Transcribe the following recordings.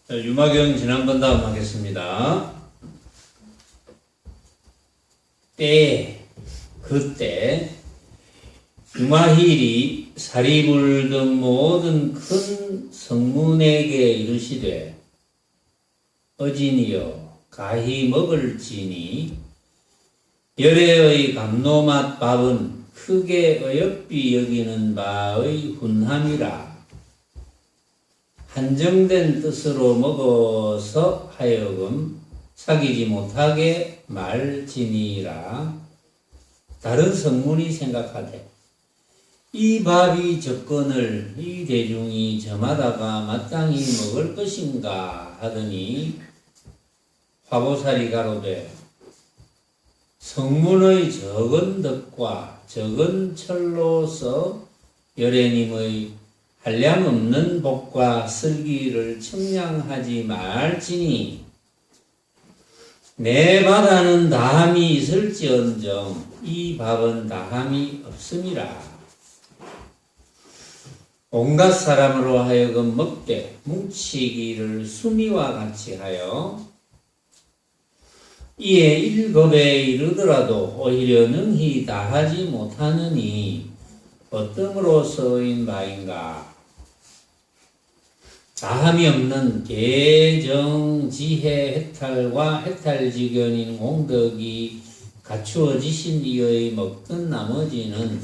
유마경 지난번 다음 하겠습니다. 그때 유마힐이 사리불 등 모든 큰 성문에게 이르시되 어진이여 가히 먹을지니 열애의 감로맛 밥은 크게 어여삐 여기는 바의 훈함이라. 한정된 뜻으로 먹어서 하여금 사귀지 못하게 말지니라. 다른 성문이 생각하되 이 밥이 접건을 이 대중이 저마다가 마땅히 먹을 것인가 하더니 화보살이 가로되 성문의 적은 덕과 적은 철로서 열애님의 한량없는 복과 슬기를 청량하지 말지니 내 바다는 다함이 있을지언정 이 밥은 다함이 없음이라. 온갖 사람으로 하여금 먹되 뭉치기를 수미와 같이 하여 이에 일겁에 이르더라도 오히려 능히 다하지 못하느니 어떠므로서인 바인가. 다함이 없는 계정, 지혜, 해탈과 해탈지견인 공덕이 갖추어지신 이의 먹던 나머지는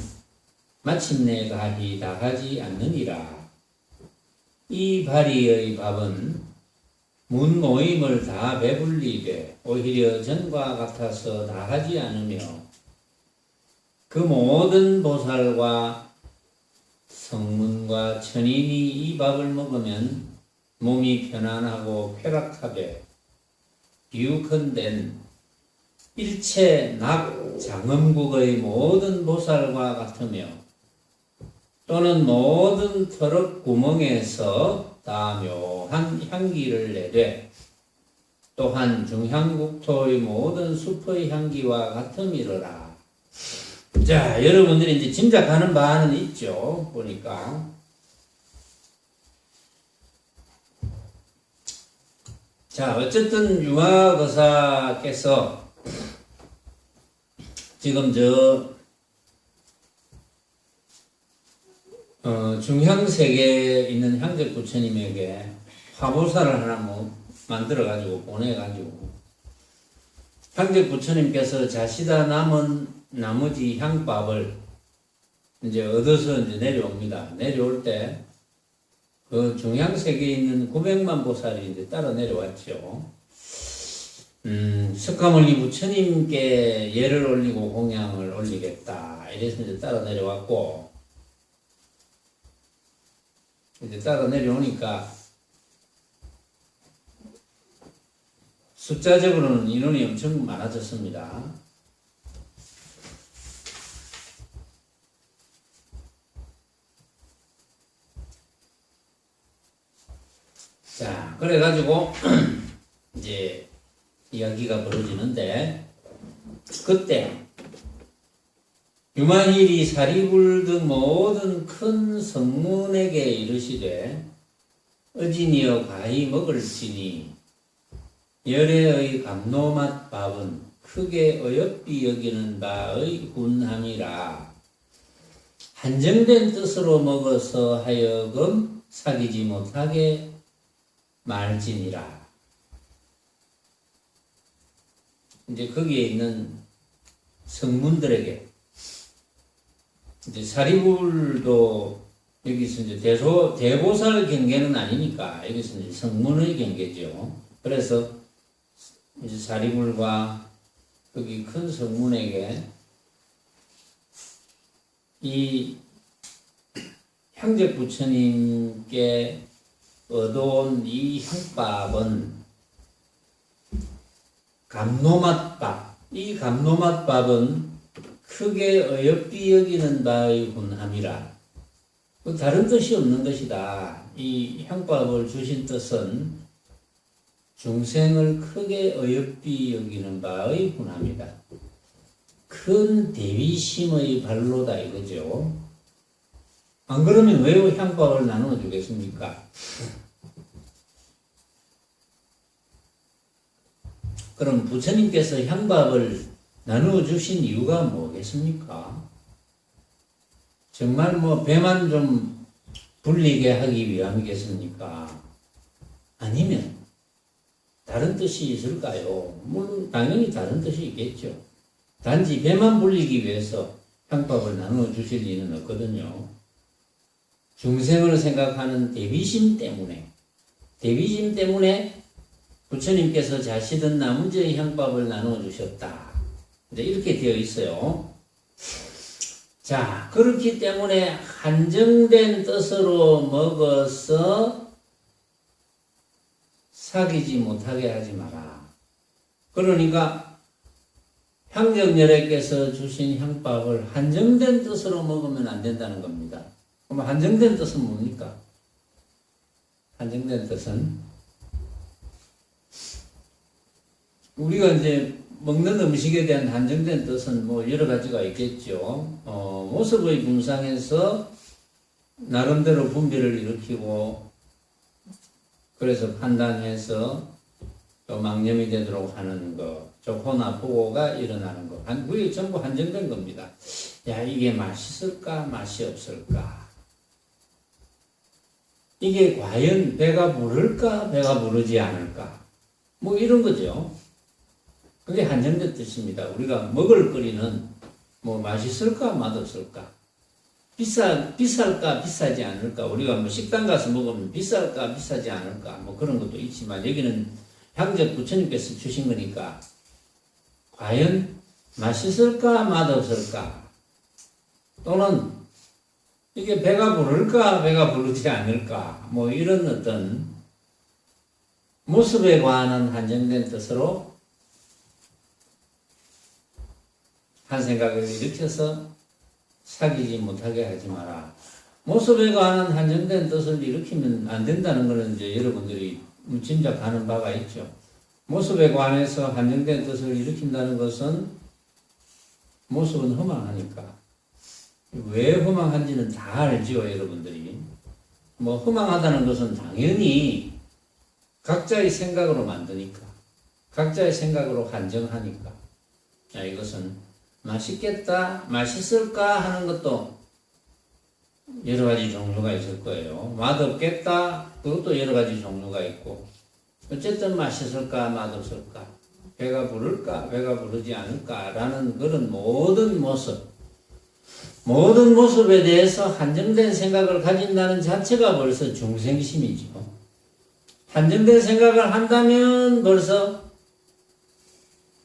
마침내 가히 다하지 않느니라. 이 바리의 밥은 문 모임을 다 배불리되 오히려 전과 같아서 다하지 않으며 그 모든 보살과 성문과 천인이 이 밥을 먹으면 몸이 편안하고 쾌락하되 유컨된 일체 낙 장엄국의 모든 보살과 같으며 또는 모든 터럭 구멍에서 다 묘한 향기를 내되 또한 중향국토의 모든 숲의 향기와 같음이로라. 자, 여러분들이 이제 짐작하는 바는 있죠. 보니까. 자, 어쨌든 유마거사께서 지금 중향세계에 있는 향적부처님에게 화보사를 하나 만들어가지고 보내가지고 향적부처님께서 자시다 남은 나머지 향밥을 이제 얻어서 이제 내려옵니다. 내려올 때 그 중향세계에 있는 900만 보살이 이제 따라 내려왔죠. 석가모니 부처님께 예를 올리고 공양을 올리겠다. 이래서 이제 따라 내려왔고, 이제 따라 내려오니까 숫자적으로는 인원이 엄청 많아졌습니다. 자, 그래가지고 이제 이야기가 벌어지는데, 그때 유마힐이 사리불 등 모든 큰 성문에게 이르시되 어진이여 가히 먹을지니 열애의 감로맛 밥은 크게 어여삐 여기는 바의 훈함이라. 한정된 뜻으로 먹어서 하여금 사귀지 못하게 말지니라. 이제 거기에 있는 성문들에게 이제 사리불도 여기서 이제 대보살 경계는 아니니까 여기서 이제 성문의 경계죠. 그래서 이제 사리불과 거기 큰 성문에게 이 향적부처님께 얻어온 이 향밥은 감로맛밥. 이 감로맛밥은 크게 어여삐 여기는 바의 훈함이라. 다른 뜻이 없는 것이다. 이 향밥을 주신 뜻은 중생을 크게 어여삐 여기는 바의 훈함이다. 큰 대비심의 발로다 이거죠. 안 그러면 왜 향밥을 나눠 주겠습니까? 그럼 부처님께서 향밥을 나누어 주신 이유가 뭐겠습니까? 정말 뭐 배만 좀 불리게 하기 위함이겠습니까? 아니면 다른 뜻이 있을까요? 물론 당연히 다른 뜻이 있겠죠. 단지 배만 불리기 위해서 향밥을 나누어 주실 리는 없거든요. 중생을 생각하는 대비심 때문에 부처님께서 자시던 나무지의 향밥을 나누어 주셨다. 이제 이렇게 되어 있어요. 자, 그렇기 때문에 한정된 뜻으로 먹어서 사귀지 못하게 하지 마라. 그러니까 향정열애께서 주신 향밥을 한정된 뜻으로 먹으면 안 된다는 겁니다. 그럼 한정된 뜻은 뭡니까? 한정된 뜻은 우리가 이제 먹는 음식에 대한 한정된 뜻은 뭐 여러 가지가 있겠죠. 모습의 분상에서 나름대로 분별을 일으키고 그래서 판단해서 또 망념이 되도록 하는 것, 좋고 나쁘고가 일어나는 것, 그게 전부 한정된 겁니다. 야, 이게 맛있을까, 맛이 없을까? 이게 과연 배가 부를까, 배가 부르지 않을까? 뭐 이런 거죠. 그게 한정된 뜻입니다. 우리가 먹을 거리는 뭐 맛있을까, 맛없을까? 비쌀까, 비싸지 않을까? 우리가 뭐 식당 가서 먹으면 비쌀까, 비싸지 않을까? 뭐 그런 것도 있지만 여기는 향적 부처님께서 주신 거니까 과연 맛있을까, 맛없을까? 또는 이게 배가 부를까, 배가 부르지 않을까? 뭐 이런 어떤 모습에 관한 한정된 뜻으로 한 생각을 일으켜서 사귀지 못하게 하지 마라. 모습에 관한 한정된 뜻을 일으키면 안 된다는 것은 이제 여러분들이 짐작하는 바가 있죠. 모습에 관해서 한정된 뜻을 일으킨다는 것은 모습은 허망하니까. 왜 허망한지는 다 알죠, 여러분들이. 뭐 허망하다는 것은 당연히 각자의 생각으로 만드니까. 각자의 생각으로 한정하니까. 자, 이것은 맛있겠다, 맛있을까 하는 것도 여러 가지 종류가 있을 거예요. 맛없겠다, 그것도 여러 가지 종류가 있고. 어쨌든 맛있을까, 맛없을까, 배가 부를까, 배가 부르지 않을까 라는 그런 모든 모습에 대해서 한정된 생각을 가진다는 자체가 벌써 중생심이죠. 한정된 생각을 한다면 벌써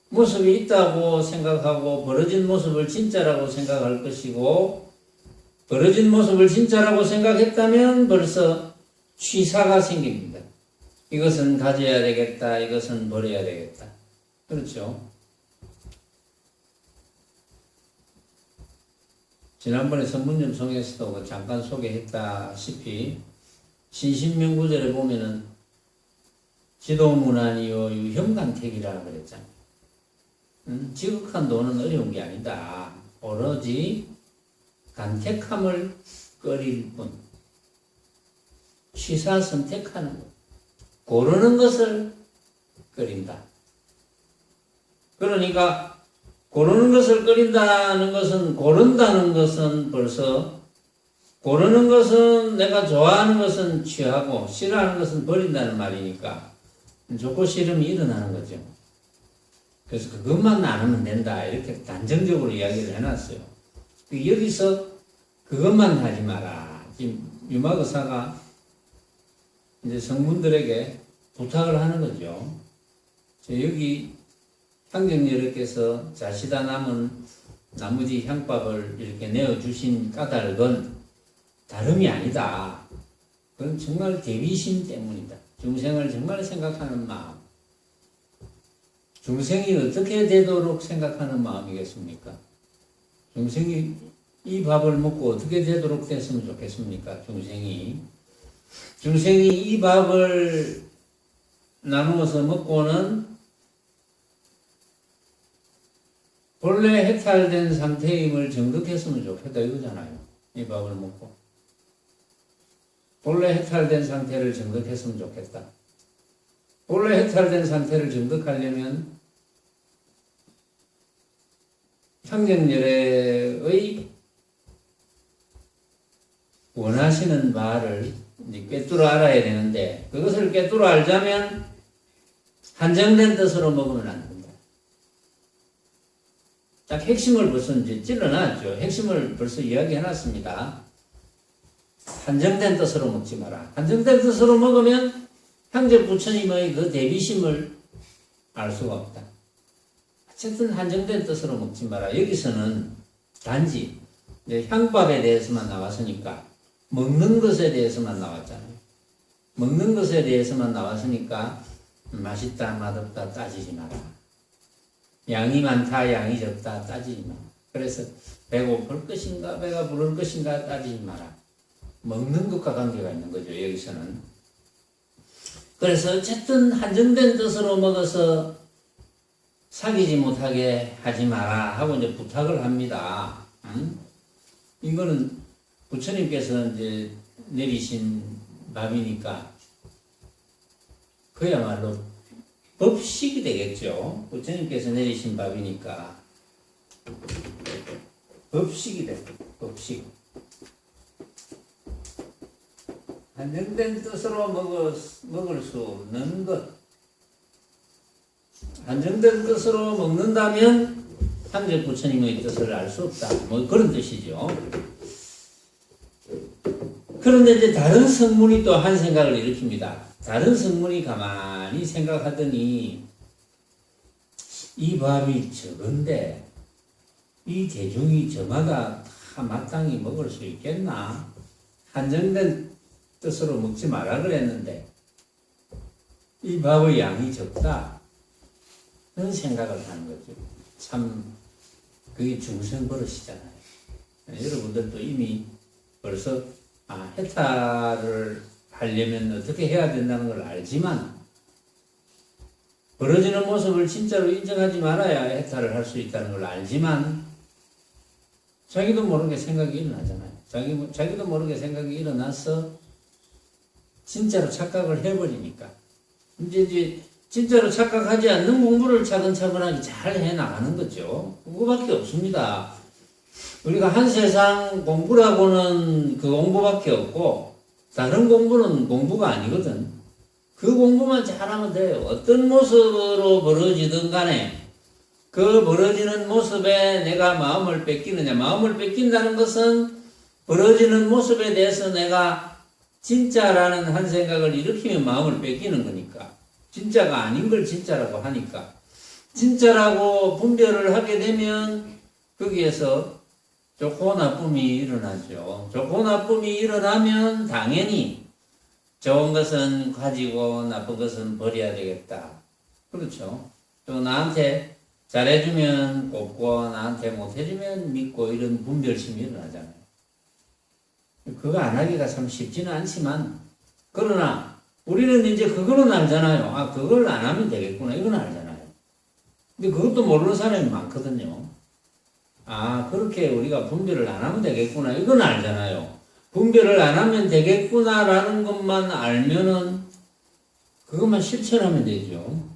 모습이 있다고 생각하고 벌어진 모습을 진짜라고 생각할 것이고 벌어진 모습을 진짜라고 생각했다면 벌써 취사가 생깁니다. 이것은 가져야 되겠다. 이것은 버려야 되겠다. 그렇죠? 지난번에 선문점송에서도 잠깐 소개했다시피 신신명구절에 보면은 지도문안이요 유형간택이라 그랬잖아요. 지극한 도는 어려운 게 아니다. 오로지 간택함을 꺼릴 뿐. 취사 선택하는 것. 고르는 것을 꺼린다. 그러니까 고르는 것을 꺼린다는 것은 고른다는 것은 벌써 고르는 것은 내가 좋아하는 것은 취하고 싫어하는 것은 버린다는 말이니까 좋고 싫음이 일어나는 거죠. 그래서 그것만 안 하면 된다. 이렇게 단정적으로 이야기를 해놨어요. 여기서 그것만 하지 마라. 지금 유마거사가 이제 성분들에게 부탁을 하는 거죠. 여기 향정여러께서 자시다 남은 나무지 향밥을 이렇게 내어주신 까닭은 다름이 아니다. 그건 정말 대비심 때문이다. 중생을 정말 생각하는 마음. 중생이 어떻게 되도록 생각하는 마음이겠습니까? 중생이 이 밥을 먹고 어떻게 되도록 됐으면 좋겠습니까? 중생이 이 밥을 나누어서 먹고는 본래 해탈된 상태임을 정득했으면 좋겠다 이거잖아요. 이 밥을 먹고 본래 해탈된 상태를 정득했으면 좋겠다. 본래 해탈된 상태를 정득하려면 향정열애의 원하시는 바를 이제 꿰뚫어 알아야 되는데, 그것을 꿰뚫어 알자면 한정된 뜻으로 먹으면 안 된다. 딱 핵심을 벌써 이제 찔러놨죠. 핵심을 벌써 이야기해놨습니다. 한정된 뜻으로 먹지 마라. 한정된 뜻으로 먹으면 형제 부처님의 그 대비심을 알 수가 없다. 어쨌든 한정된 뜻으로 먹지 마라. 여기서는 단지 향밥에 대해서만 나왔으니까, 먹는 것에 대해서만 나왔잖아요. 먹는 것에 대해서만 나왔으니까 맛있다 맛없다 따지지 마라. 양이 많다 양이 적다 따지지 마라. 그래서 배고플 것인가 배가 부를 것인가 따지지 마라. 먹는 것과 관계가 있는 거죠, 여기서는. 그래서 어쨌든 한정된 뜻으로 먹어서 사귀지 못하게 하지 마라 하고 이제 부탁을 합니다. 이거는 부처님께서 이제 내리신 법이니까 그야말로 법식이 되겠죠. 부처님께서 내리신 법이니까 법식이 돼. 법식. 한정된 뜻으로 먹을 수 없는 것. 한정된 뜻으로 먹는다면 향제 부처님의 뜻을 알 수 없다. 뭐 그런 뜻이죠. 그런데 이제 다른 성문이 또 한 생각을 일으킵니다. 다른 성문이 가만히 생각하더니 이 밥이 적은데 이 대중이 저마다 다 마땅히 먹을 수 있겠나? 한정된 뜻으로 먹지 마라 그랬는데 이 밥의 양이 적다. 그런 생각을 하는 거죠. 참 그게 중생 버릇이잖아요. 여러분들도 이미 벌써 해탈을 하려면 어떻게 해야 된다는 걸 알지만 벌어지는 모습을 진짜로 인정하지 말아야 해탈을 할 수 있다는 걸 알지만 자기도 모르게 생각이 일어나잖아요. 자기도 모르게 생각이 일어나서 진짜로 착각을 해버리니까 이제 진짜로 착각하지 않는 공부를 차근차근하게 잘 해나가는 거죠. 그거밖에 없습니다. 우리가 한 세상 공부라고는 그 공부밖에 없고 다른 공부는 공부가 아니거든. 그 공부만 잘하면 돼요. 어떤 모습으로 벌어지든 간에 그 벌어지는 모습에 내가 마음을 뺏기느냐. 마음을 뺏긴다는 것은 벌어지는 모습에 대해서 내가 진짜라는 한 생각을 일으키면 마음을 뺏기는 거니까. 진짜가 아닌 걸 진짜라고 하니까. 진짜라고 분별을 하게 되면 거기에서 좋고 나쁨이 일어나죠. 좋고 나쁨이 일어나면 당연히 좋은 것은 가지고 나쁜 것은 버려야 되겠다. 그렇죠. 또 나한테 잘해주면 곱고 나한테 못해주면 믿고 이런 분별심이 일어나잖아요. 그거 안 하기가 참 쉽지는 않지만 그러나 우리는 이제 그거는 알잖아요. 그걸 안 하면 되겠구나. 이건 알잖아요. 근데 그것도 모르는 사람이 많거든요. 그렇게 우리가 분별을 안 하면 되겠구나. 이건 알잖아요. 분별을 안 하면 되겠구나라는 것만 알면은 그것만 실천하면 되죠.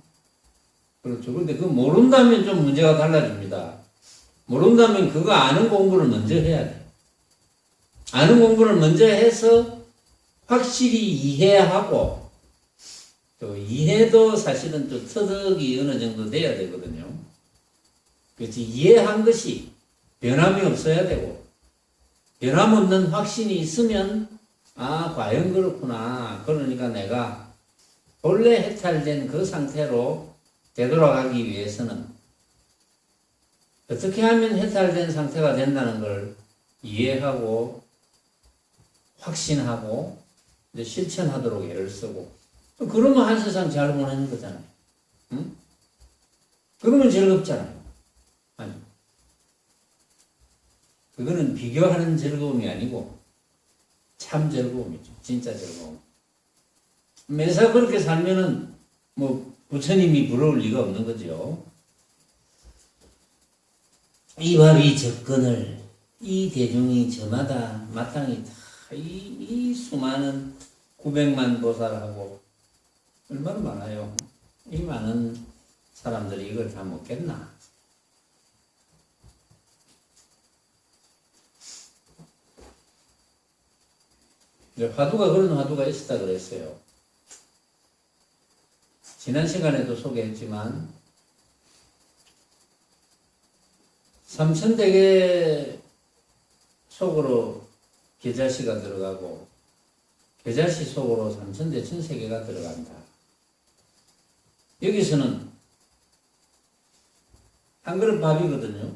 그렇죠. 근데 그거 모른다면 좀 문제가 달라집니다. 모른다면 그거 아는 공부를 먼저 해야 돼. 아는 공부를 먼저 해서 확실히 이해하고 또 이해도 사실은 또 터득이 어느 정도 돼야 되거든요. 그렇지. 이해한 것이 변함이 없어야 되고 변함없는 확신이 있으면 과연 그렇구나. 그러니까 내가 본래 해탈된 그 상태로 되돌아가기 위해서는 어떻게 하면 해탈된 상태가 된다는 걸 이해하고 확신하고 이제 실천하도록 애를 쓰고 그러면 한 세상 잘 보내는 거잖아요. 응? 그러면 즐겁잖아요. 아니, 그거는 비교하는 즐거움이 아니고 참 즐거움이죠. 진짜 즐거움. 매사 그렇게 살면은 뭐 부처님이 부러울 리가 없는 거죠. 이 밥이 접근을 이 대중이 저마다 마땅히 다 이 수많은 900만 보살하고 얼마나 많아요. 이 많은 사람들이 이걸 다 먹겠나? 화두가 그런 화두가 있었다 그랬어요. 지난 시간에도 소개했지만 삼천대계 속으로 계자시가 들어가고 계자시 속으로 삼천대 천세계가 들어간다. 여기서는 한 그릇 밥이거든요.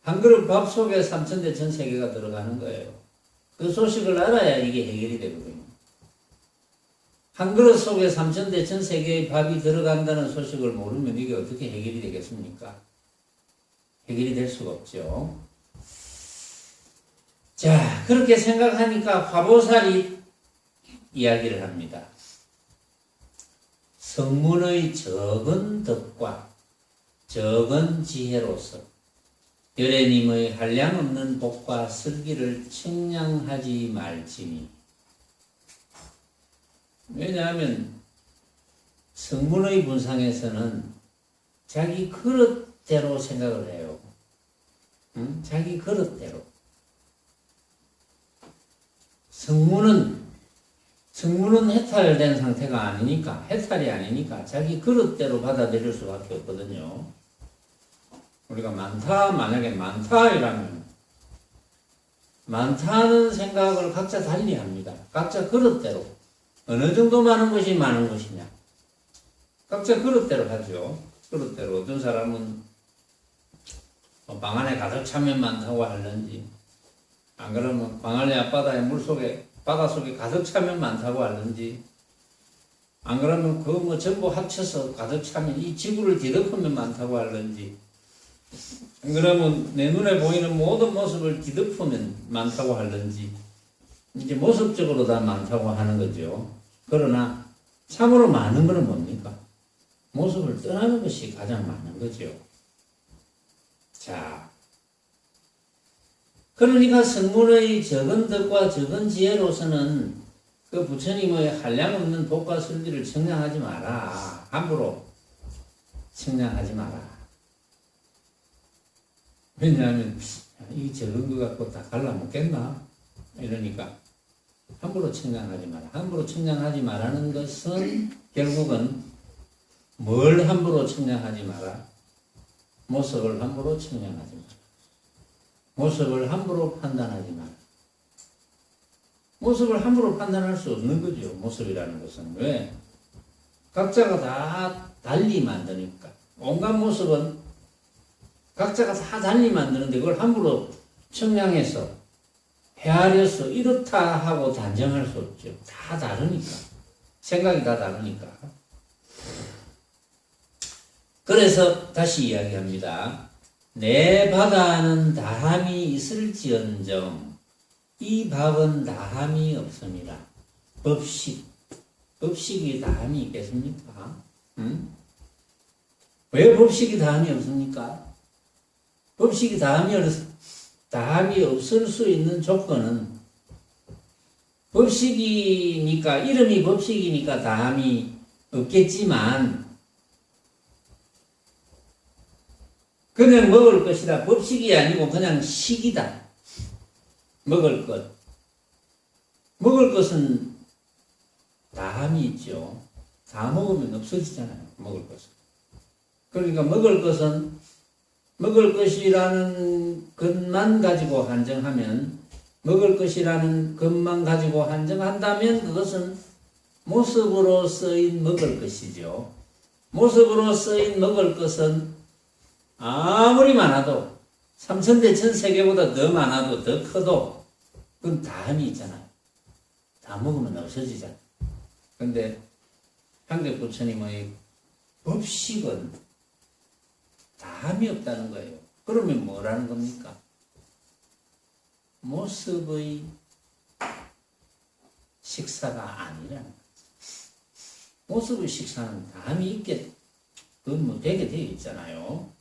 한 그릇 밥 속에 삼천대 천세계가 들어가는 거예요. 그 소식을 알아야 이게 해결이 되거든요. 한 그릇 속에 삼천대 천세계의 밥이 들어간다는 소식을 모르면 이게 어떻게 해결이 되겠습니까? 해결이 될 수가 없죠. 자, 그렇게 생각하니까 화보살이 이야기를 합니다. 성문의 적은 덕과 적은 지혜로서 열애님의 한량없는 복과 슬기를 측량하지 말지니. 왜냐하면 성문의 분상에서는 자기 그릇대로 생각을 해요. 응? 자기 그릇대로. 성문은 해탈된 상태가 아니니까, 해탈이 아니니까 자기 그릇대로 받아들일 수밖에 없거든요. 우리가 만약에 많다이라면 많다는 생각을 각자 달리 합니다. 각자 그릇대로. 어느 정도 많은 것이 많은 것이냐. 각자 그릇대로 하죠. 그릇대로. 어떤 사람은 방 안에 가득 차면 많다고 하는지, 안 그러면 방 안에 앞바다에 바다 속에 가득 차면 많다고 하는지, 안 그러면 전부 합쳐서 가득 차면 이 지구를 뒤덮으면 많다고 하는지, 안 그러면 내 눈에 보이는 모든 모습을 뒤덮으면 많다고 하는지, 이제 모습적으로 다 많다고 하는 거죠. 그러나 참으로 많은 것은 뭡니까? 모습을 떠나는 것이 가장 많은 거죠. 자, 그러니까 성문의 적은 덕과 적은 지혜로서는 그 부처님의 한량없는 복과 슬기를 측량하지 마라. 함부로 측량하지 마라. 왜냐하면 이 적은 거 갖고 다 갈라먹겠나? 이러니까 함부로 측량하지 마라. 함부로 측량하지 마라는 것은 결국은 뭘 함부로 측량하지 마라? 모습을 함부로 측량하지 마라. 모습을 함부로 판단하지 마라. 모습을 함부로 판단할 수 없는 거죠. 모습이라는 것은. 왜? 각자가 다 달리 만드니까. 온갖 모습은 각자가 다 달리 만드는데 그걸 함부로 측량해서 헤아려서 이렇다 하고 단정할 수 없죠. 다 다르니까. 생각이 다 다르니까. 그래서 다시 이야기합니다. 내 바다는 다함이 있을지언정 이 밥은 다함이 없습니다. 법식이 다함이 있겠습니까? 응? 왜 법식이 다함이 없습니까? 법식이 다함이 없을 수 있는 조건은 법식이니까, 이름이 법식이니까 다함이 없겠지만 그냥 먹을 것이다. 법식이 아니고 그냥 식이다. 먹을 것. 먹을 것은 다함이 있죠. 다 먹으면 없어지잖아요. 먹을 것은. 그러니까 먹을 것은 먹을 것이라는 것만 가지고 한정하면, 먹을 것이라는 것만 가지고 한정한다면 그것은 모습으로 쓰인 먹을 것이죠. 모습으로 쓰인 먹을 것은 아무리 많아도 삼천대 천세계보다 더 많아도 더 커도 그건 다함이 있잖아요. 다 먹으면 없어지잖아요. 근데 향대 부처님의 법식은 다함이 없다는 거예요. 그러면 뭐라는 겁니까? 모습의 식사가 아니라는 거죠. 모습의 식사는 다함이 그건 뭐 되게 되어 있잖아요.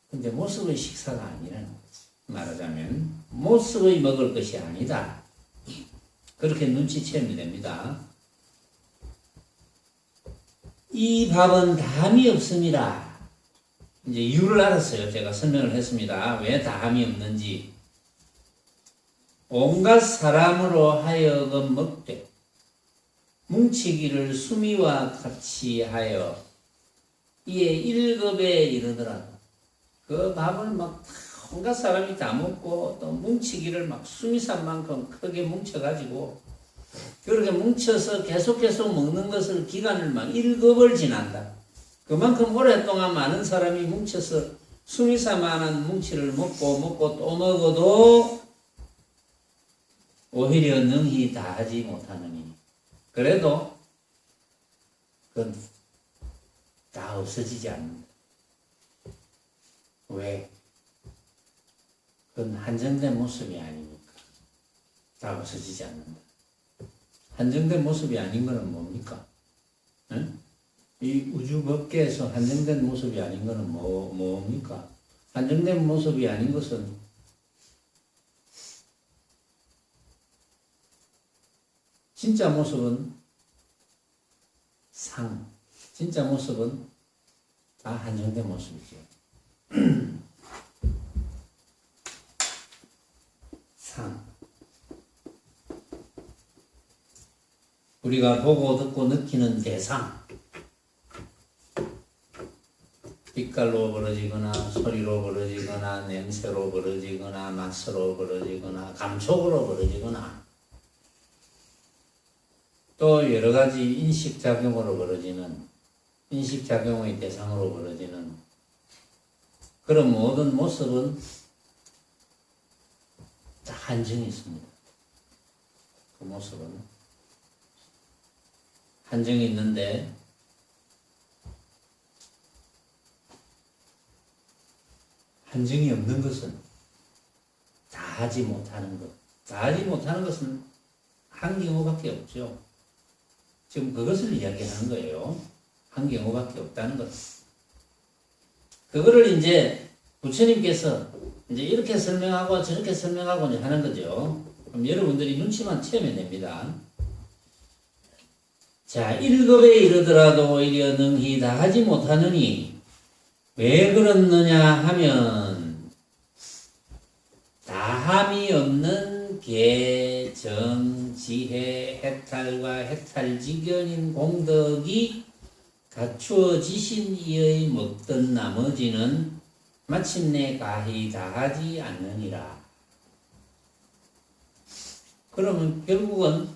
근데 모습의 식사가 아니라는 거지. 말하자면 모습의 먹을 것이 아니다. 그렇게 눈치채면 됩니다. 이 밥은 다함이 없습니다. 이제 이유를 알았어요. 제가 설명을 했습니다. 왜 다함이 없는지. 온갖 사람으로 하여금 먹되 뭉치기를 수미와 같이 하여 이에 1급에 이르더라. 그 밥을 막 온갖 사람이 다 먹고 또 뭉치기를 막 수미산만큼 크게 뭉쳐가지고 그렇게 뭉쳐서 계속 먹는 것을 기간을 막 1급을 지난다. 그만큼 오랫동안 많은 사람이 뭉쳐서 수미사만한 뭉치를 먹고 또 먹어도 오히려 능히 다 하지 못하느니 그래도 그건 다 없어지지 않는다. 왜? 그건 한정된 모습이 아니니까 다 없어지지 않는다. 한정된 모습이 아닌 것은 뭡니까? 응? 이 우주법계에서 한정된 모습이 아닌 것은 뭡니까? 한정된 모습이 아닌 것은 진짜 모습은 진짜 모습은 다 한정된 모습이죠. 우리가 보고 듣고 느끼는 대상, 빛깔로 벌어지거나 소리로 벌어지거나 냄새로 벌어지거나 맛으로 벌어지거나 감촉으로 벌어지거나 또 여러 가지 인식작용으로 벌어지는 인식작용의 대상으로 벌어지는 그런 모든 모습은 다 한정이 있습니다. 그 모습은 한정이 있는데 한정이 없는 것은 다 하지 못하는 것. 다 하지 못하는 것은 한 경우밖에 없죠. 지금 그것을 이야기하는 거예요. 한 경우밖에 없다는 것. 그거를 이제 부처님께서 이제 이렇게 설명하고 저렇게 설명하고 이제 하는 거죠. 그럼 여러분들이 눈치만 채우면 됩니다. 자, 1급에 이르더라도 오히려 능히 다 하지 못하느니 왜 그렇느냐 하면 다함이 없는 계, 정, 지혜, 해탈과 해탈지견인 공덕이 갖추어지신 이의 먹던 나머지는 마침내 가히 다하지 않느니라. 그러면 결국은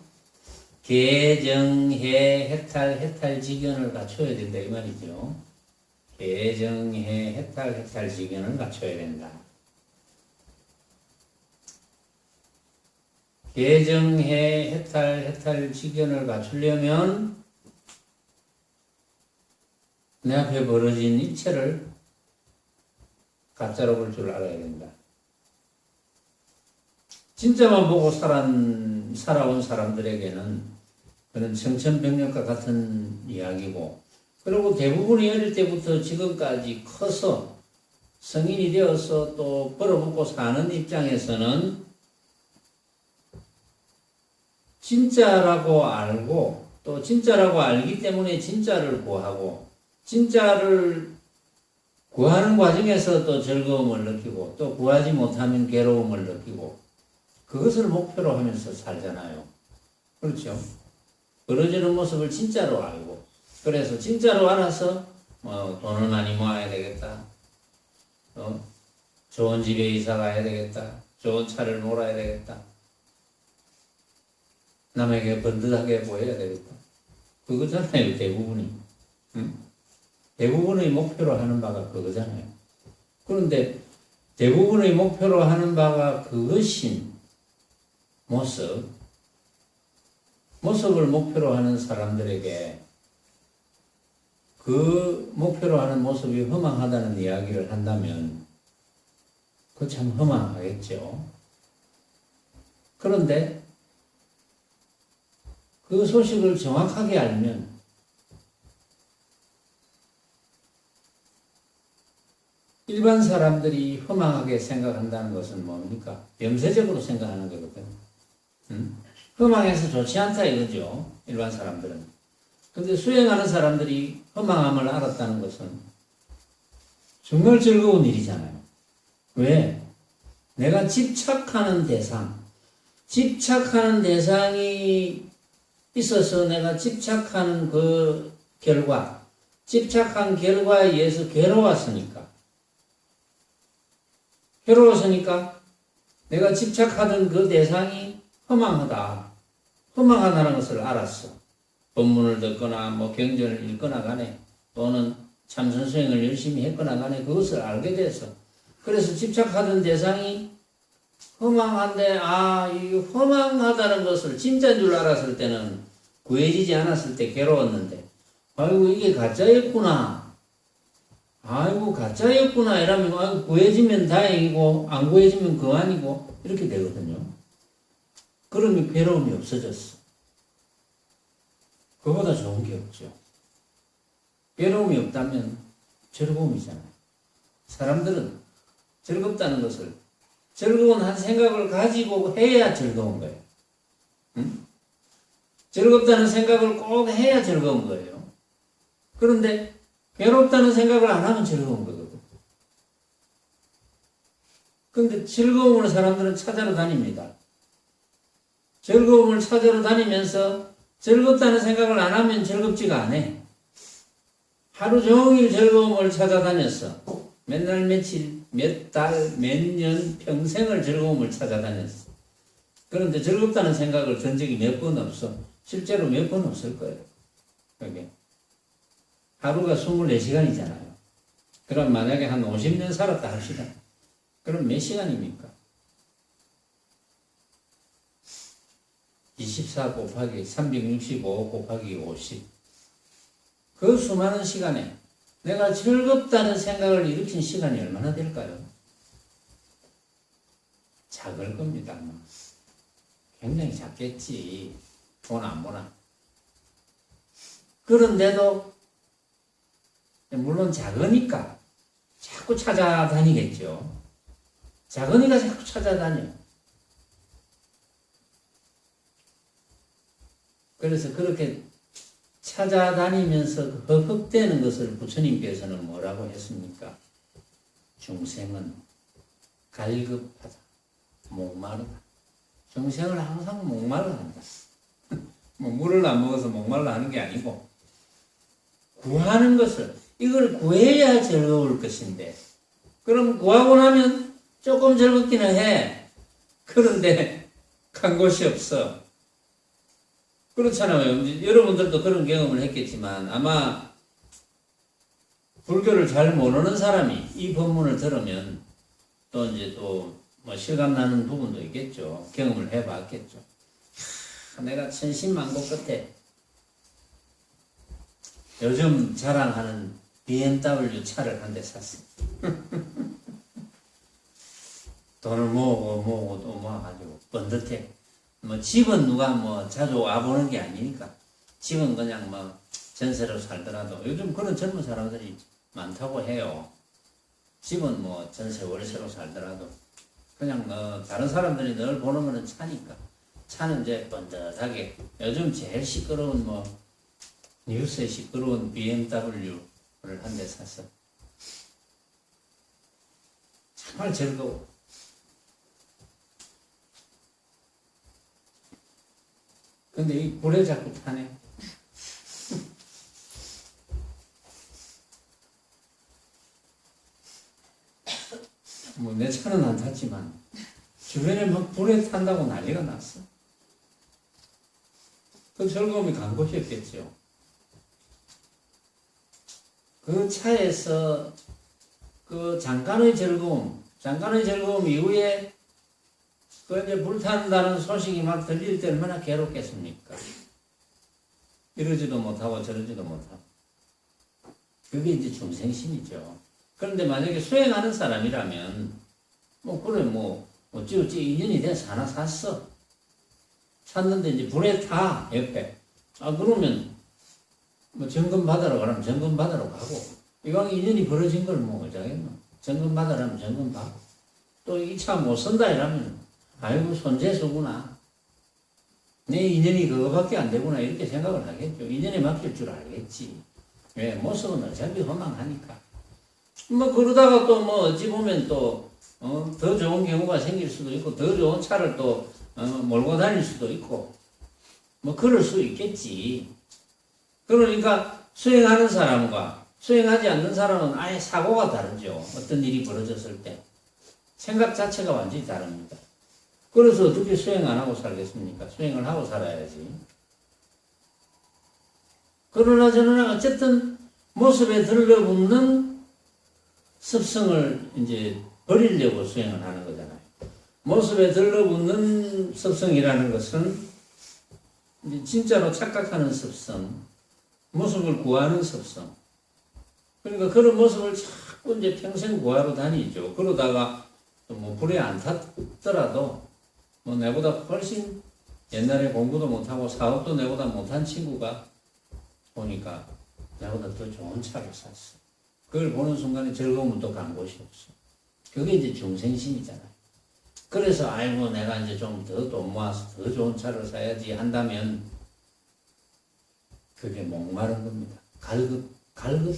계정해 해탈지견을 갖춰야 된다 이 말이죠. 계정해 해탈지견을 갖춰야 된다. 계정해 해탈지견을 갖추려면 내 앞에 벌어진 일체를 가짜로 볼 줄 알아야 된다. 진짜만 보고 살아온 사람들에게는 그런 청천벽력과 같은 이야기고, 그리고 대부분이 어릴 때부터 지금까지 커서 성인이 되어서 또 벌어먹고 사는 입장에서는 진짜라고 알고 또 진짜라고 알기 때문에 진짜를 구하고 진짜를 구하는 과정에서 또 즐거움을 느끼고 또 구하지 못하면 괴로움을 느끼고 그것을 목표로 하면서 살잖아요. 그렇죠? 벌어지는 모습을 진짜로 알고 그래서 진짜로 알아서 돈을 많이 모아야 되겠다. 좋은 집에 이사 가야 되겠다. 좋은 차를 몰아야 되겠다. 남에게 번듯하게 보여야 되겠다. 그거잖아요, 대부분이. 응? 대부분의 목표로 하는 바가 그거잖아요. 그런데 대부분의 목표로 하는 바가 그것인 모습을 목표로 하는 사람들에게 그 목표로 하는 모습이 허망하다는 이야기를 한다면 그거 참 허망하겠죠. 그런데 그 소식을 정확하게 알면 일반 사람들이 허망하게 생각한다는 것은 뭡니까? 염세적으로 생각하는 거거든. 허망해서 좋지 않다 이거죠. 일반 사람들은. 근데 수행하는 사람들이 허망함을 알았다는 것은 정말 즐거운 일이잖아요. 왜? 내가 집착하는 대상, 집착하는 대상이 있어서 내가 집착하는 그 결과, 집착한 결과에 의해서 괴로웠으니까 내가 집착하던 그 대상이 허망하다는 것을 알았어. 본문을 듣거나 뭐 경전을 읽거나 간에 또는 참선수행을 열심히 했거나 간에 그것을 알게 돼서 그래서 집착하던 대상이 허망한데 이 허망하다는 것을 진짜인 줄 알았을 때는 구해지지 않았을 때 괴로웠는데 아이고 이게 가짜였구나. 아이고 가짜였구나 이러면 구해지면 다행이고 안 구해지면 그만이고 이렇게 되거든요. 그러면 괴로움이 없어졌어. 그보다 좋은 게 없죠. 괴로움이 없다면 즐거움이잖아요. 사람들은 즐겁다는 것을 즐거운 한 생각을 가지고 해야 즐거운 거예요. 응? 즐겁다는 생각을 꼭 해야 즐거운 거예요. 그런데 괴롭다는 생각을 안 하면 즐거운 거거든. 그런데 즐거움을 사람들은 찾아러 다닙니다. 즐거움을 찾아러 다니면서 즐겁다는 생각을 안 하면 즐겁지가 않아. 하루 종일 즐거움을 찾아다녔어. 맨날 며칠, 몇 달, 몇 년, 평생을 즐거움을 찾아다녔어. 그런데 즐겁다는 생각을 든 적이 몇 번 없어. 실제로 몇 번 없을 거예요. 그게. 하루가 24시간이잖아요. 그럼 만약에 한 50년 살았다 합시다. 그럼 몇 시간입니까? 24 곱하기 365 곱하기 50. 그 수많은 시간에 내가 즐겁다는 생각을 일으킨 시간이 얼마나 될까요? 작을 겁니다. 굉장히 작겠지. 보나 안 보나. 그런데도 물론 작으니까 자꾸 찾아다니겠죠. 작으니까 자꾸 찾아다녀. 그래서 그렇게 찾아다니면서 헛되는 것을 부처님께서는 뭐라고 했습니까? 중생은 갈급하다, 목마르다. 중생을 항상 목말라 한다. 뭐 물을 안 먹어서 목말라 하는 게 아니고 구하는 것을 이걸 구해야 즐거울 것인데 그럼 구하고 나면 조금 즐겁기는 해. 그런데 간 곳이 없어. 그렇잖아요. 여러분들도 그런 경험을 했겠지만 아마 불교를 잘 모르는 사람이 이 법문을 들으면 또 이제 또 뭐 실감나는 부분도 있겠죠. 경험을 해봤겠죠. 내가 천신만고 끝에 요즘 자랑하는 BMW 차를 한 대 샀어. 돈을 모으고 또 모아가지고 번듯해. 뭐 집은 누가 뭐 자주 와보는 게 아니니까 집은 그냥 뭐 전세로 살더라도 요즘 그런 젊은 사람들이 많다고 해요. 집은 뭐 전세 월세로 살더라도 그냥 뭐 다른 사람들이 늘 보는 거는 차니까 차는 이제 번듯하게 요즘 제일 시끄러운 뭐 뉴스에 시끄러운 BMW를 한 대 샀어. 정말 즐거워. 근데 이 불에 자꾸 타네. 뭐 내 차는 안 탔지만 주변에 막 불에 탄다고 난리가 났어. 그 즐거움이 간 곳이었겠죠. 그 차에서 그 잠깐의 즐거움 이후에 그 이제 불탄다는 소식이 막 들릴 때 얼마나 괴롭겠습니까? 이러지도 못하고 저러지도 못하고. 그게 이제 중생심이죠. 그런데 만약에 수행하는 사람이라면, 뭐, 그래, 뭐, 어찌어찌 인연이 돼서 하나 샀어. 샀는데 이제 불에 타, 옆에. 그러면, 뭐, 점검 받으러 가라면 점검 받으러 가고, 이왕 인연이 벌어진 걸 뭐, 어쩌겠노. 점검 받으라면 점검 받고, 또 이 차 못 쓴다 이러면, 아이고, 손재수구나. 내 인연이 그거밖에 안 되구나. 이렇게 생각을 하겠죠. 인연에 맡길 줄 알겠지. 왜? 모습은 어차피 허망하니까. 뭐, 그러다가 또 뭐, 어찌 보면 또, 더 좋은 경우가 생길 수도 있고, 더 좋은 차를 또, 몰고 다닐 수도 있고 뭐 그럴 수 있겠지. 그러니까 수행하는 사람과 수행하지 않는 사람은 아예 사고가 다르죠. 어떤 일이 벌어졌을 때 생각 자체가 완전히 다릅니다. 그래서 어떻게 수행 안 하고 살겠습니까? 수행을 하고 살아야지. 그러나 저는 어쨌든 모습에 들러붙는 습성을 이제 버리려고 수행을 하는 거잖아요. 모습에 들러붙는 습성이라는 것은 이제 진짜로 착각하는 습성, 모습을 구하는 습성. 그러니까 그런 모습을 자꾸 이제 평생 구하러 다니죠. 그러다가 뭐 불에 안 탔더라도 뭐 내보다 훨씬 옛날에 공부도 못하고 사업도 내보다 못한 친구가 보니까 내보다 더 좋은 차를 샀어. 그걸 보는 순간에 즐거움은 또 간 곳이 없어. 그게 이제 중생심이잖아요. 그래서 아이고 내가 이제 좀 더 돈 모아서 더 좋은 차를 사야지 한다면 그게 목마른 겁니다. 갈급한 거.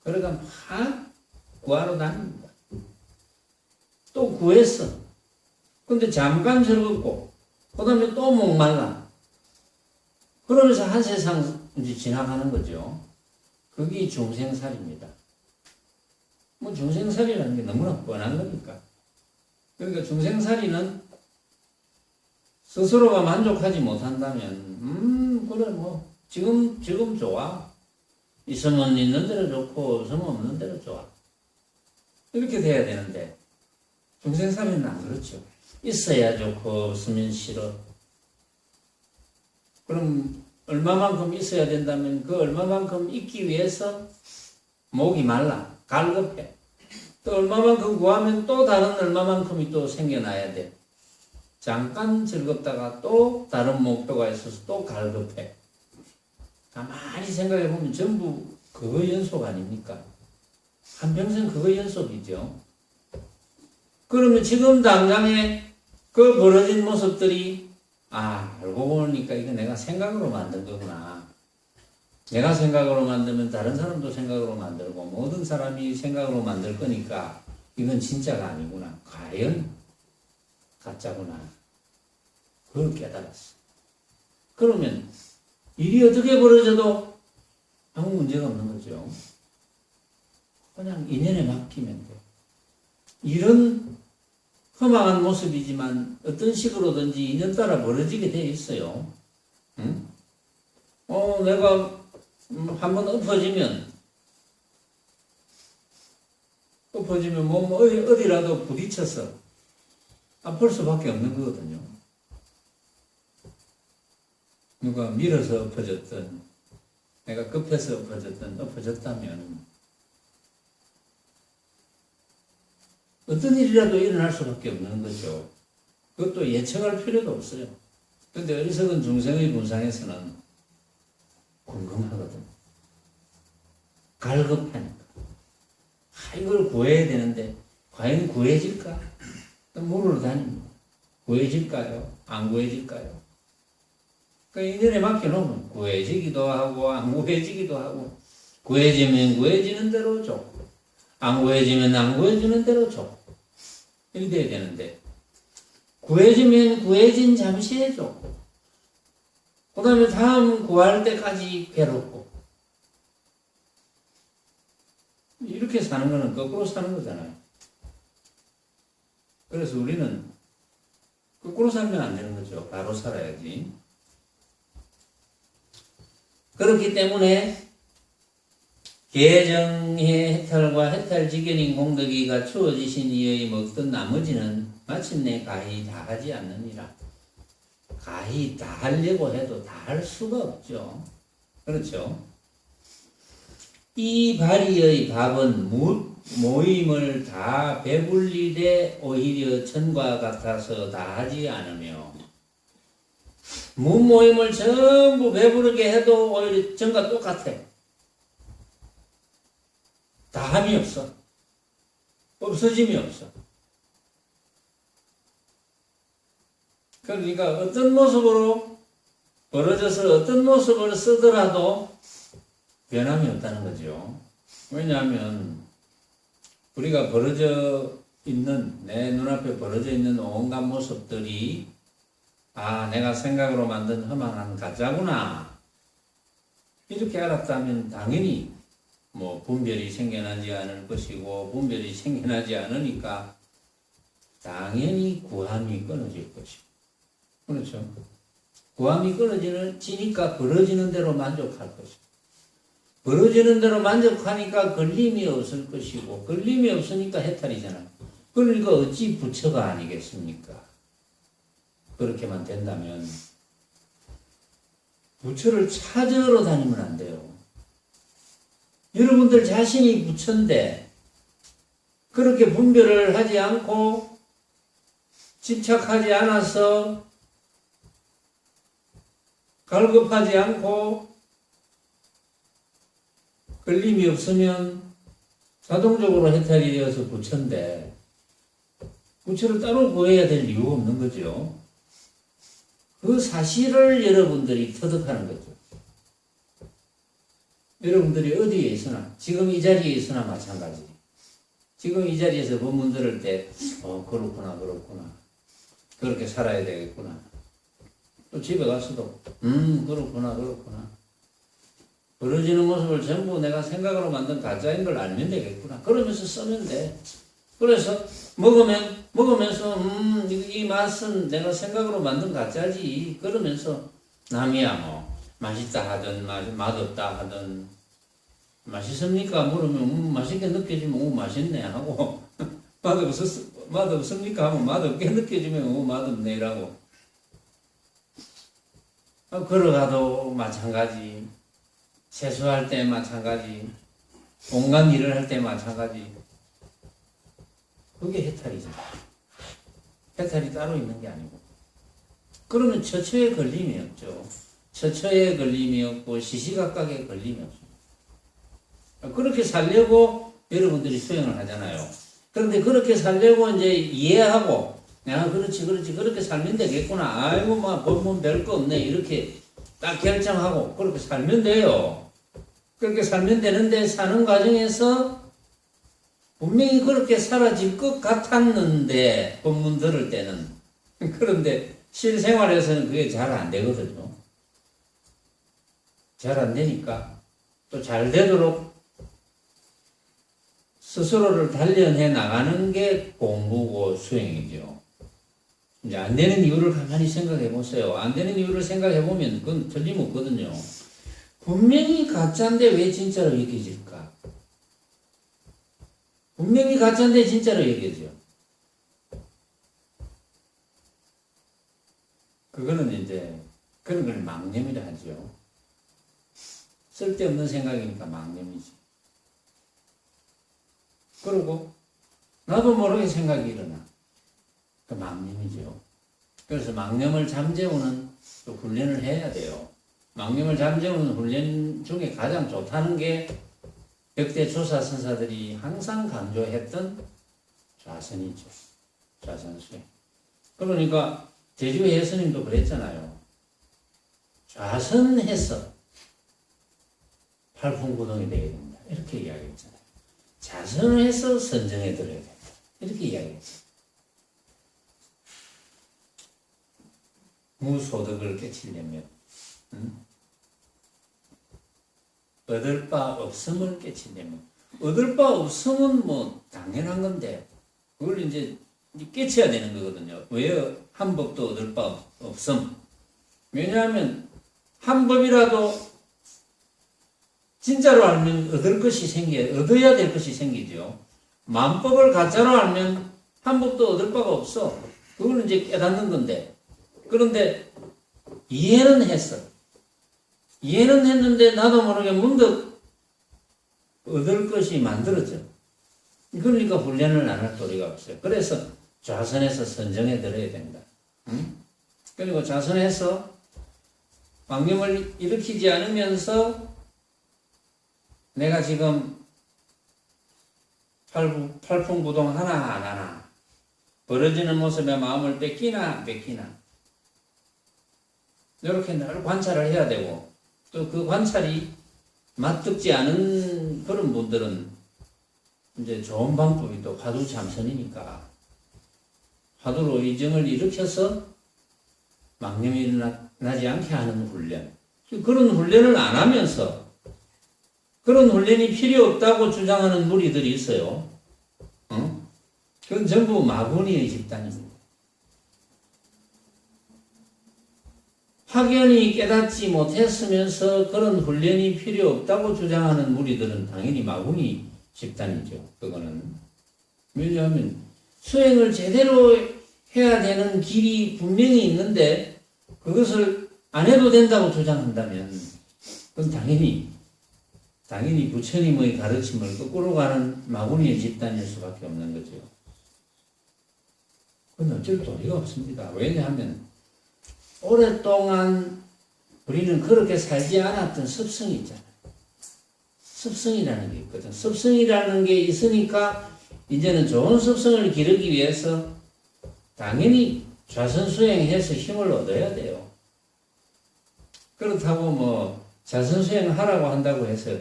그러니까 막 구하러 다닙니다. 또 구했어. 근데 잠깐 즐겁고 그 다음에 또 목말라. 그러면서 한 세상 이제 지나가는 거죠. 그게 중생살입니다. 뭐 중생살이라는 게 너무나 뻔한 거니까. 그러니까 중생살이는 스스로가 만족하지 못한다면 그래 뭐 지금 좋아. 있으면 있는 대로 좋고 없으면 없는 대로 좋아. 이렇게 돼야 되는데 중생살이는 안 그렇죠. 있어야 좋고 없으면 싫어. 그럼 얼마만큼 있어야 된다면 그 얼마만큼 있기 위해서 목이 말라, 갈급해. 또 얼마만큼 구하면 또 다른 얼마만큼이 또 생겨나야 돼. 잠깐 즐겁다가 또 다른 목표가 있어서 또 갈급해. 가만히 생각해 보면 전부 그거 연속 아닙니까? 한평생 그거 연속이죠. 그러면 지금 당장에 그 벌어진 모습들이 알고 보니까 이거 내가 생각으로 만든 거구나. 내가 생각으로 만들면 다른 사람도 생각으로 만들고 모든 사람이 생각으로 만들 거니까 이건 진짜가 아니구나. 과연 가짜구나. 그걸 깨달았어. 그러면 일이 어떻게 벌어져도 아무 문제가 없는 거죠. 그냥 인연에 맡기면 돼. 이런 허망한 모습이지만 어떤 식으로든지 인연 따라 벌어지게 돼 있어요. 응? 내가 한번 엎어지면 뭐 어디라도 부딪혀서 아플 수밖에 없는 거거든요. 누가 밀어서 엎어졌든 내가 급해서 엎어졌다면 어떤 일이라도 일어날 수밖에 없는 거죠. 그것도 예측할 필요도 없어요. 그런데 어리석은 중생의 분상에서는 궁금하거든. 갈급하니까. 이걸 구해야 되는데 과연 구해질까? 물으러 다닙니다. 구해질까요? 안 구해질까요? 그러니까 인연에 맡겨놓으면 구해지기도 하고 안 구해지기도 하고 구해지면 구해지는 대로 좋고 안 구해지면 안 구해지는 대로 좋고 이렇게 돼야 되는데 구해지면 구해진 잠시에 좋고 그 다음에 다음 구할 때까지 괴롭고 이렇게 사는 거는 거꾸로 사는 거잖아요. 그래서 우리는 거꾸로 살면 안 되는 거죠. 바로 살아야지. 그렇기 때문에 계정의 해탈과 해탈지견인 공덕이가 주어지신 이의 먹던 나머지는 마침내 가히 다 하지 않느니라. 가히 다 하려고 해도 다 할 수가 없죠. 그렇죠? 이 발의의 밥은 모임을 다 배불리되 오히려 천과 같아서 다 하지 않으며 무모임을 전부 배부르게 해도 오히려 전과 똑같아. 다함이 없어. 없어짐이 없어. 그러니까 어떤 모습으로 벌어져서 어떤 모습을 쓰더라도 변함이 없다는 거죠. 왜냐하면 우리가 벌어져 있는, 내 눈앞에 벌어져 있는 온갖 모습들이 아, 내가 생각으로 만든 허망한 가짜구나. 이렇게 알았다면 당연히 뭐 분별이 생겨나지 않을 것이고, 분별이 생겨나지 않으니까 당연히 구함이 끊어질 것이고. 그렇죠. 구함이 끊어지니까 벌어지는 대로 만족할 것이고, 벌어지는 대로 만족하니까 걸림이 없을 것이고, 걸림이 없으니까 해탈이잖아요. 그러니까 어찌 부처가 아니겠습니까? 그렇게만 된다면 부처를 찾으러 다니면 안 돼요. 여러분들 자신이 부처인데 그렇게 분별을 하지 않고 집착하지 않아서 갈급하지 않고 걸림이 없으면 자동적으로 해탈이 되어서 부처인데 부처를 따로 구해야 될 이유가 없는 거죠. 그 사실을 여러분들이 터득하는 거죠. 여러분들이 어디에 있으나, 지금 이 자리에 있으나 마찬가지. 지금 이 자리에서 법문 들을 때, 그렇구나. 그렇게 살아야 되겠구나. 또 집에 가서도, 그렇구나. 벌어지는 모습을 전부 내가 생각으로 만든 가짜인 걸 알면 되겠구나. 그러면서 쓰면 돼. 그래서 먹으면서 이 맛은 내가 생각으로 만든 가짜지. 그러면서 남이야 뭐 맛있다 하든 맛없다 하든, 맛있습니까? 물으면 맛있게 느껴지면 맛있네 하고 맛없습니까? 하면 맛없게 느껴지면 맛없네 라고. 걸어가도 마찬가지, 세수할 때 마찬가지, 온갖 일을 할 때 마찬가지. 그게 해탈이죠. 해탈이 따로 있는 게 아니고. 그러면 처처에 걸림이 없죠. 처처에 걸림이 없고 시시각각에 걸림이 없습니다. 그렇게 살려고 여러분들이 수행을 하잖아요. 그런데 그렇게 살려고 이제 이해하고, 그렇지 그렇게 살면 되겠구나. 아이고 뭐 별거 없네. 이렇게 딱 결정하고 그렇게 살면 돼요. 그렇게 살면 되는데, 사는 과정에서 분명히 그렇게 사라질 것 같았는데, 법문 들을 때는. 그런데 실생활에서는 그게 잘 안 되거든요. 잘 안 되니까 또 잘 되도록 스스로를 단련해 나가는 게 공부고 수행이죠. 이제 안 되는 이유를 가만히 생각해 보세요. 안 되는 이유를 생각해 보면 그건 틀림없거든요. 분명히 가짜인데 왜 진짜로 여겨질까? 분명히 가짜인데 진짜로 여겨져. 그거는 이제 그런 걸 망념이라 하죠. 쓸데없는 생각이니까 망념이지. 그리고 나도 모르게 생각이 일어나. 그 망념이죠. 그래서 망념을 잠재우는 또 훈련을 해야 돼요. 망념을 잠재우는 훈련 중에 가장 좋다는 게 역대 조사 선사들이 항상 강조했던 좌선이죠. 좌선수행. 그러니까 제주 예수님도 그랬잖아요. 좌선해서 팔풍구동이 되어야 된다. 이렇게 이야기했잖아요. 좌선을 해서 선정에 들어야 된다. 이렇게 이야기했죠. 무소득을 깨치려면 얻을 바 없음을 깨치려면, 얻을 바 없음은 뭐 당연한 건데 그걸 이제 깨쳐야 되는 거거든요. 왜 한 법도 얻을 바 없음? 왜냐하면 한 법이라도 진짜로 알면 얻어야 될 것이 생기죠. 만법을 가짜로 알면 한 법도 얻을 바가 없어. 그걸 이제 깨닫는 건데, 그런데 이해는 했어. 이해는 했는데 나도 모르게 문득 얻을 것이 만들어져. 그러니까 훈련을 안 할 도리가 없어요. 그래서 좌선해서 선정에 들어야 된다. 그리고 좌선해서 망념을 일으키지 않으면서 내가 지금 팔풍부동 하나 벌어지는 모습에 마음을 뺏기나 안 뺏기나 이렇게 늘 관찰을 해야 되고, 또 그 관찰이 맞듣지 않은 그런 분들은 이제 좋은 방법이 또 화두 참선이니까 화두로 의정을 일으켜서 망념이 일어나지 않게 하는 훈련. 그런 훈련을 안 하면서 그런 훈련이 필요 없다고 주장하는 무리들이 있어요. 그건 전부 마구니의 집단입니다. 확연히 깨닫지 못했으면서 그런 훈련이 필요 없다고 주장하는 무리들은 당연히 마구니 집단이죠. 그거는. 왜냐하면 수행을 제대로 해야 되는 길이 분명히 있는데 그것을 안 해도 된다고 주장한다면 그건 당연히 부처님의 가르침을 거꾸로 가는 마구니의 집단일 수밖에 없는 거죠. 그건 어쩔 도리가 없습니다. 왜냐하면 오랫동안 우리는 그렇게 살지 않았던 습성이 있잖아요. 습성이라는 게 있거든. 습성이라는 게 있으니까 이제는 좋은 습성을 기르기 위해서 당연히 좌선수행해서 힘을 얻어야 돼요. 그렇다고 뭐 좌선수행 하라고 한다고 해서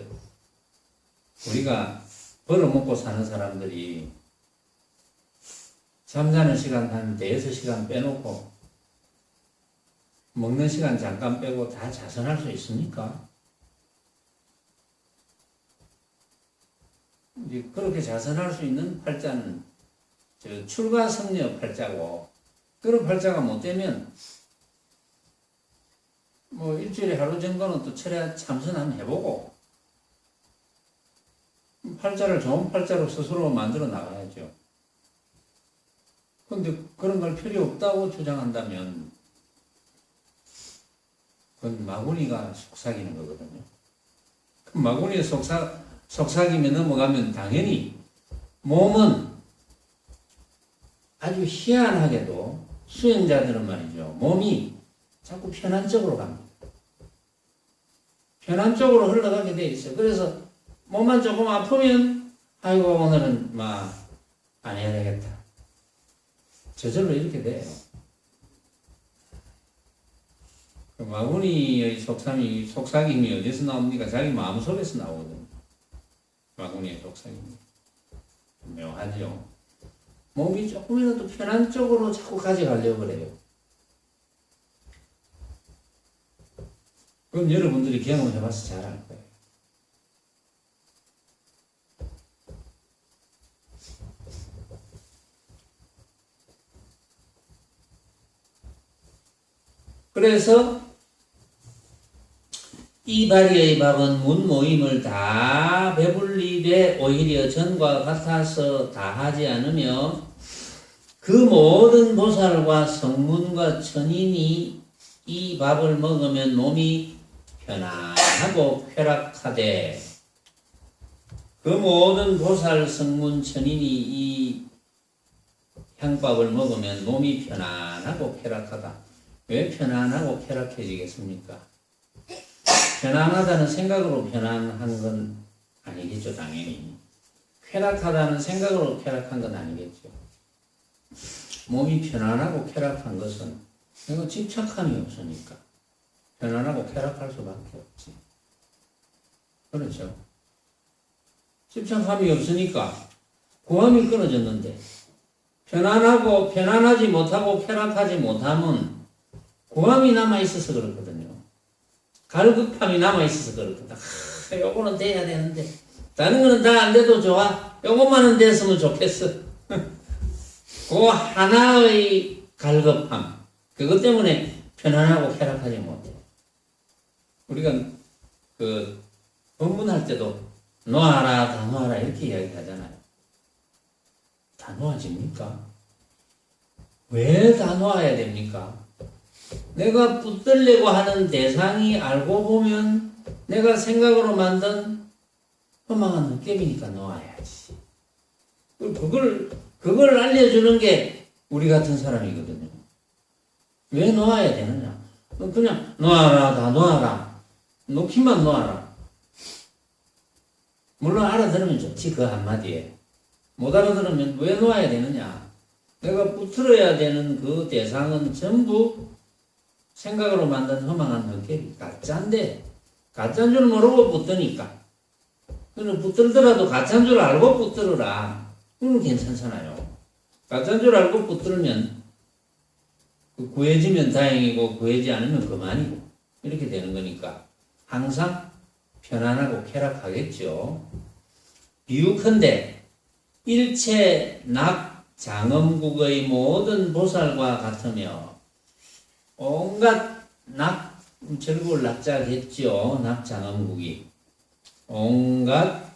우리가 벌어먹고 사는 사람들이 잠자는 시간 한 4-6시간 빼놓고 먹는 시간 잠깐 빼고 다 자선할 수 있습니까? 이제 그렇게 자선할 수 있는 팔자는 출가성녀 팔자고, 그런 팔자가 못 되면 뭐 일주일에 하루 정도는 또 철야 참선 한번 해보고 팔자를 좋은 팔자로 스스로 만들어 나가야죠. 근데 그런 걸 필요 없다고 주장한다면 그건 마구니가 속삭이는 거거든요. 그 마구니에 속삭이며 넘어가면 당연히 몸은 아주 희한하게도 수행자들은 말이죠. 몸이 자꾸 편한 쪽으로 갑니다. 편한 쪽으로 흘러가게 돼 있어요. 그래서 몸만 조금 아프면 아이고 오늘은 안 해야 되겠다. 저절로 이렇게 돼요. 마구니의 속삭임이 어디서 나옵니까? 자기 마음속에서 나오거든요. 마구니의 속삭임이. 묘하죠. 몸이 조금이라도 편한 쪽으로 자꾸 가져가려고 그래요. 그럼 여러분들이 경험해봐서 잘 알 거예요. 그래서 이 바리의 밥은 문 모임을 다 배불리되 오히려 전과 같아서 다 하지 않으며 그 모든 보살과 성문과 천인이 이 밥을 먹으면 몸이 편안하고 쾌락하되, 그 모든 보살 성문 천인이 이 향밥을 먹으면 몸이 편안하고 쾌락하다. 왜 편안하고 쾌락해지겠습니까? 편안하다는 생각으로 편안한 건 아니겠죠, 당연히. 쾌락하다는 생각으로 쾌락한 건 아니겠죠. 몸이 편안하고 쾌락한 것은 이거 집착함이 없으니까 편안하고 쾌락할 수밖에 없지. 그렇죠. 집착함이 없으니까 고함이 끊어졌는데 편안하지 못하고 쾌락하지 못하면 고함이 남아있어서 그렇거든요. 갈급함이 남아있어서 그렇거든. 요거는 돼야 되는데 다른 거는 다 안 돼도 좋아. 요것만은 됐으면 좋겠어. 그 하나의 갈급함, 그것 때문에 편안하고 쾌락하지 못해. 우리가 법문할 때도 놓아라 다 놓아라 이렇게 이야기하잖아요. 다 놓아집니까? 왜 다 놓아야 됩니까? 내가 붙들려고 하는 대상이 알고 보면 내가 생각으로 만든 허망한 느낌이니까 놓아야지. 그걸 알려주는 게 우리 같은 사람이거든요. 왜 놓아야 되느냐? 그냥 놓아라 다 놓아라. 놓기만 놓아라. 물론 알아들으면 좋지, 그 한마디에. 못 알아들으면 왜 놓아야 되느냐? 내가 붙들어야 되는 그 대상은 전부 생각으로 만든 허망한 헛개비 가짜인데 가짜인 줄 모르고 붙드니까 그는 붙들더라도 가짜인 줄 알고 붙들어라. 그건 괜찮잖아요. 가짜인 줄 알고 붙들면 구해지면 다행이고 구해지 않으면 그만이고 이렇게 되는 거니까 항상 편안하고 쾌락하겠죠. 비유컨대 일체 낙장엄국의 모든 보살과 같으며 온갖 즐거울 낙자겠죠. 낙장엄국이 온갖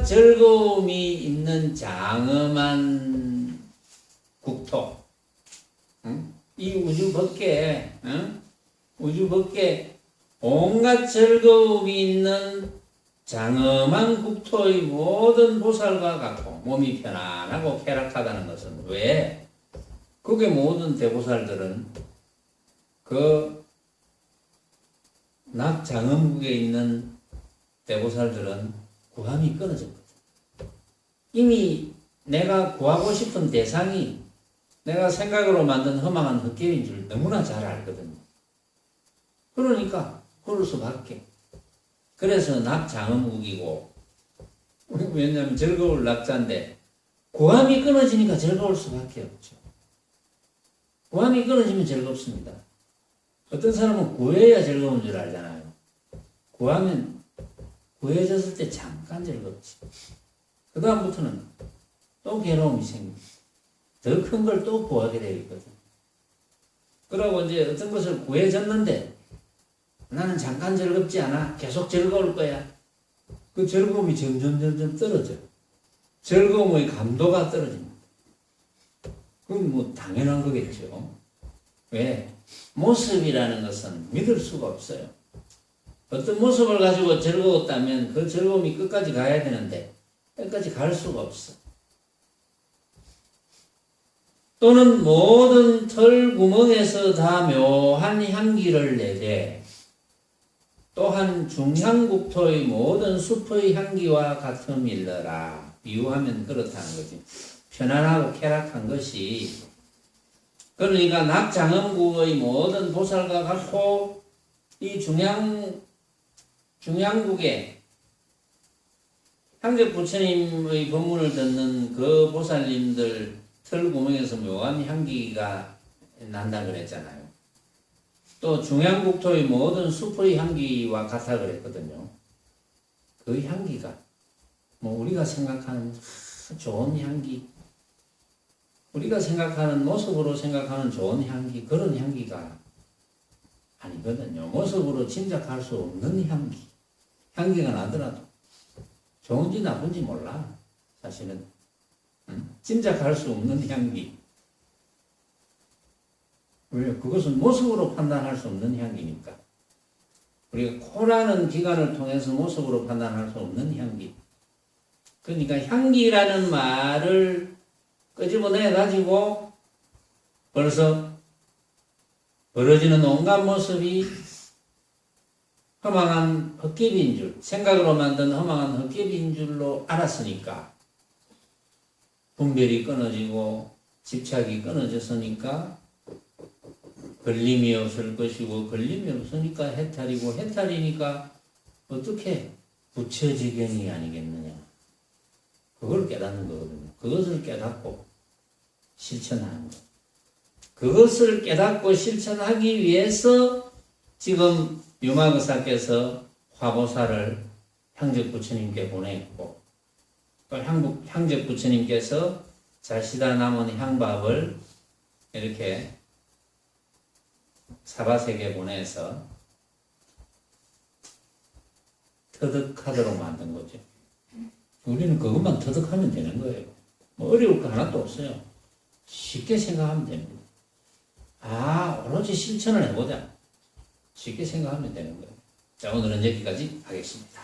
즐거움이 있는 장엄한 국토, 이 우주 밖에 온갖 즐거움이 있는 장엄한 국토의 모든 보살과 같고 몸이 편안하고 쾌락하다는 것은 왜? 그게 모든 대보살들은 그 낙장엄국에 있는 대보살들은 구함이 끊어졌거든. 이미 내가 구하고 싶은 대상이 내가 생각으로 만든 허망한 헛개인 줄 너무나 잘 알거든요. 그러니까 그럴 수밖에. 그래서 낙장엄국이고, 왜냐하면 즐거울 낙자인데 구함이 끊어지니까 즐거울 수밖에 없죠. 구함이 끊어지면 즐겁습니다. 어떤 사람은 구해야 즐거운 줄 알잖아요. 구하면 구해졌을 때 잠깐 즐겁지. 그 다음부터는 또 괴로움이 생깁니다. 더 큰 걸 또 구하게 되어 있거든. 그러고 이제 어떤 것을 구해졌는데 나는 잠깐 즐겁지 않아. 계속 즐거울 거야. 그 즐거움이 점점 떨어져. 즐거움의 감도가 떨어집니다. 그건 뭐 당연한 거겠죠. 왜? 모습이라는 것은 믿을 수가 없어요. 어떤 모습을 가지고 즐거웠다면 그 즐거움이 끝까지 가야 되는데 끝까지 갈 수가 없어. 또는 모든 털 구멍에서 다 묘한 향기를 내되 또한 중향국토의 모든 숲의 향기와 같음일러라. 비유하면 그렇다는 거지. 편안하고 쾌락한 것이 그러니까 낙장엄국의 모든 보살과 같고 이 중향국에 향적 부처님의 법문을 듣는 그 보살님들 털구멍에서 묘한 향기가 난다 그랬잖아요. 또 중향국토의 모든 숲의 향기와 같아 그랬거든요. 그 향기가 뭐 우리가 생각하는 좋은 향기, 우리가 생각하는 모습으로 생각하는 좋은 향기, 그런 향기가 아니거든요. 모습으로 짐작할 수 없는 향기. 향기가 나더라도 좋은지 나쁜지 몰라. 사실은 짐작할 수 없는 향기. 왜? 그것은 모습으로 판단할 수 없는 향기니까. 우리가 코라는 기관을 통해서 모습으로 판단할 수 없는 향기. 그러니까 향기라는 말을 끄집어내 가지고 벌써 벌어지는 온갖 모습이 허망한 헛개비인 줄, 생각으로 만든 허망한 헛개비인 줄로 알았으니까 분별이 끊어지고 집착이 끊어졌으니까 걸림이 없을 것이고 걸림이 없으니까 해탈이고 해탈이니까 어떻게 부처지견이 아니겠느냐. 그걸 깨닫는 거거든요. 그것을 깨닫고 실천하는 것. 그것을 깨닫고 실천하기 위해서 지금 유마거사께서 화보사를 향적 부처님께 보냈고 또 향적 부처님께서 자시다 남은 향밥을 이렇게 사바세계 보내서 터득하도록 만든 거죠. 우리는 그것만 터득하면 되는 거예요. 뭐 어려울 거 하나도 없어요. 쉽게 생각하면 됩니다. 오로지 실천을 해보자. 쉽게 생각하면 되는 거예요. 자, 오늘은 여기까지 하겠습니다.